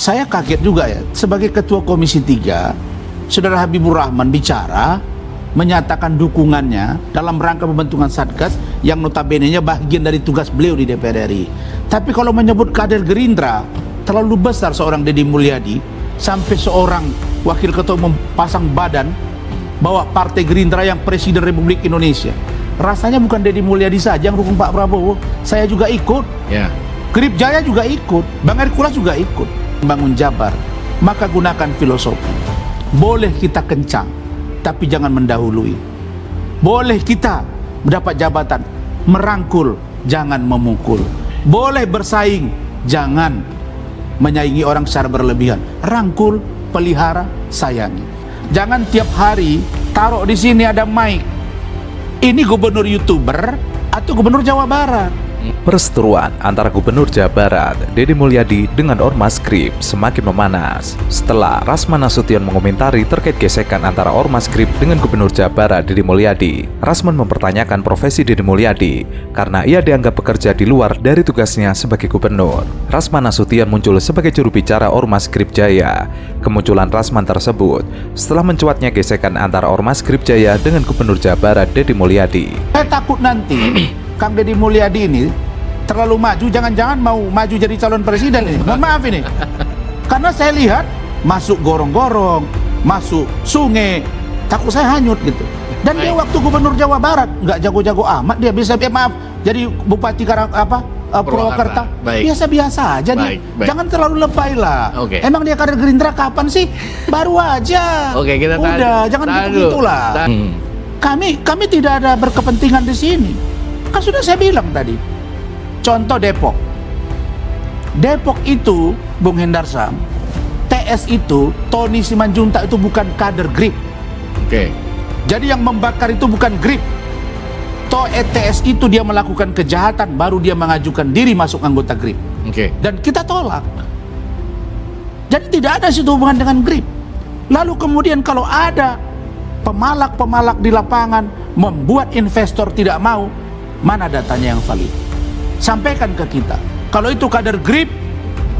Saya kaget juga ya, sebagai Ketua Komisi 3, Saudara Habibur Rahman bicara, menyatakan dukungannya dalam rangka pembentukan Satgas yang notabene-nya bagian dari tugas beliau di DPR RI. Tapi kalau menyebut kader Gerindra, terlalu besar seorang Deddy Mulyadi, sampai seorang Wakil Ketua Umum pasang badan bawa Partai Gerindra yang Presiden Republik Indonesia. Rasanya bukan Deddy Mulyadi saja yang dukung Pak Prabowo, saya juga ikut. Ya. Grip Jaya juga ikut, Bang Hercules juga ikut. Bangun Jabar, maka gunakan filosofi. Boleh kita kencang, tapi jangan mendahului. Boleh kita mendapat jabatan, merangkul, jangan memukul. Boleh bersaing, jangan menyaingi orang secara berlebihan. Rangkul, pelihara, sayangi. Jangan tiap hari taruh di sini ada mic. Ini gubernur YouTuber atau gubernur Jawa Barat. Perseteruan antara Gubernur Jawa Barat, Deddy Mulyadi dengan Ormas Grip semakin memanas setelah Rasman Nasution mengomentari terkait gesekan antara Ormas Grip dengan Gubernur Jawa Barat, Deddy Mulyadi. Rasman mempertanyakan profesi Deddy Mulyadi karena ia dianggap bekerja di luar dari tugasnya sebagai gubernur. Rasman Nasution muncul sebagai juru bicara Ormas Grip Jaya. Kemunculan Rasman tersebut setelah mencuatnya gesekan antara Ormas Grip Jaya dengan Gubernur Jawa Barat, Deddy Mulyadi. Saya takut nanti Kang Deddy Mulyadi ini terlalu maju, jangan-jangan mau maju jadi calon presiden ini. Mohon maaf ini. Karena saya lihat masuk gorong-gorong, masuk sungai, takut saya hanyut gitu. Dan dia waktu gubernur Jawa Barat nggak jago-jago amat, dia bisa maaf jadi bupati Purwakarta biasa-biasa aja nih. Jangan terlalu lebay lah. Emang dia kader Gerindra kapan sih? Baru aja. Kita udah, jangan gitu-gitulah. Kami tidak ada berkepentingan di sini. Kan sudah saya bilang tadi. Contoh Depok. Depok itu, Bung Hendarsam, TS itu, Tony Simanjuntak itu bukan kader Grip. Jadi yang membakar itu bukan Grip. TS itu dia melakukan kejahatan, baru dia mengajukan diri masuk anggota Grip. Dan kita tolak. Jadi tidak ada situ hubungan dengan Grip. Lalu kemudian kalau ada pemalak-pemalak di lapangan membuat investor tidak mau, mana datanya yang valid? Sampaikan ke kita. Kalau itu kader Grip,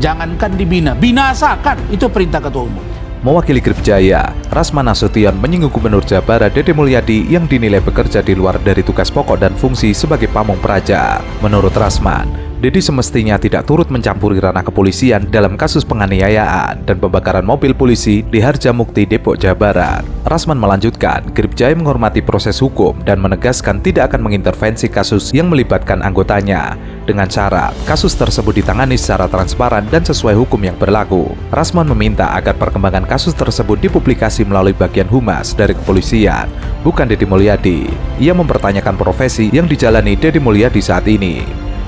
jangankan dibina, binasakan. Itu perintah Ketua Umum. Mewakili Grip Jaya, Rasman Nasution menyinggung Gubernur Jawa Barat Deddy Mulyadi yang dinilai bekerja di luar dari tugas pokok dan fungsi sebagai pamong praja. Menurut Rasman, Deddy semestinya tidak turut mencampuri ranah kepolisian dalam kasus penganiayaan dan pembakaran mobil polisi di Harjamukti, Depok, Jawa Barat. Rasman melanjutkan, Grip Jaya menghormati proses hukum dan menegaskan tidak akan mengintervensi kasus yang melibatkan anggotanya dengan syarat kasus tersebut ditangani secara transparan dan sesuai hukum yang berlaku. Rasman meminta agar perkembangan kasus tersebut dipublikasi melalui bagian humas dari kepolisian, bukan Deddy Mulyadi. Ia mempertanyakan profesi yang dijalani Deddy Mulyadi saat ini.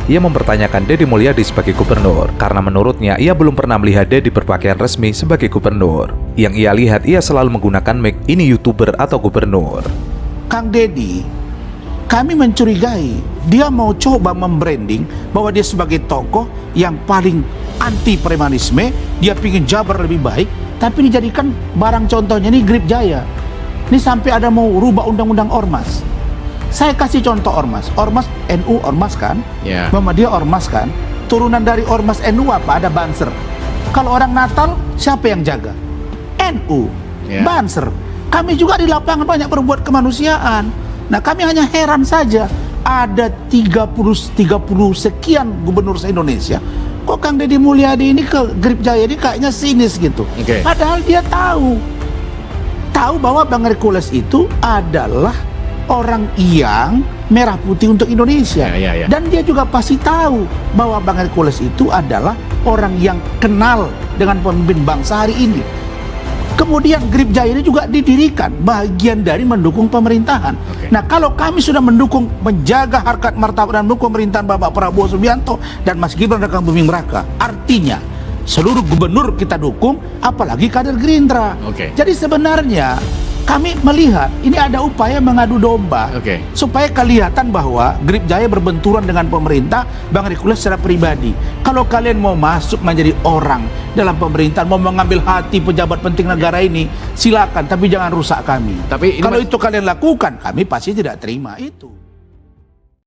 Ia mempertanyakan Deddy Mulyadi sebagai gubernur karena menurutnya ia belum pernah melihat Deddy berpakaian resmi sebagai gubernur. Yang ia lihat, ia selalu menggunakan mic, ini YouTuber atau gubernur. Kang Deddy, kami mencurigai dia mau coba membranding bahwa dia sebagai tokoh yang paling anti premanisme, dia ingin Jabar lebih baik, tapi dijadikan barang contohnya ini Grip Jaya. Ini sampai ada mau rubah undang-undang Ormas. Saya kasih contoh Ormas NU Ormas kan, Muhammadiyah Ormas kan, turunan dari Ormas NU apa? Ada Banser. Kalau orang Natal, siapa yang jaga? NU, Banser. Kami juga di lapangan banyak berbuat kemanusiaan. Nah kami hanya heran saja, ada 30 sekian gubernur se-Indonesia, kok Kang Deddy Mulyadi ini ke Grip Jaya ini kayaknya sinis gitu. Padahal dia tahu bahwa Bang Hercules itu adalah orang yang merah putih untuk Indonesia. Dan dia juga pasti tahu bahwa Bang Hercules itu adalah orang yang kenal dengan pemimpin bangsa hari ini. Kemudian Grip Jaya ini juga didirikan bagian dari mendukung pemerintahan. Nah kalau kami sudah mendukung, menjaga harkat martabat dan mendukung pemerintahan Bapak Prabowo Subianto dan Mas Gibran Raka Buming Raka, artinya seluruh gubernur kita dukung, apalagi kader Gerindra. Jadi sebenarnya kami melihat ini ada upaya mengadu domba supaya kelihatan bahwa Grip Jaya berbenturan dengan pemerintah, Bang Hercules secara pribadi. Kalau kalian mau masuk menjadi orang dalam pemerintahan, mau mengambil hati pejabat penting negara ini, silakan, tapi jangan rusak kami. Kalau itu kalian lakukan, kami pasti tidak terima itu.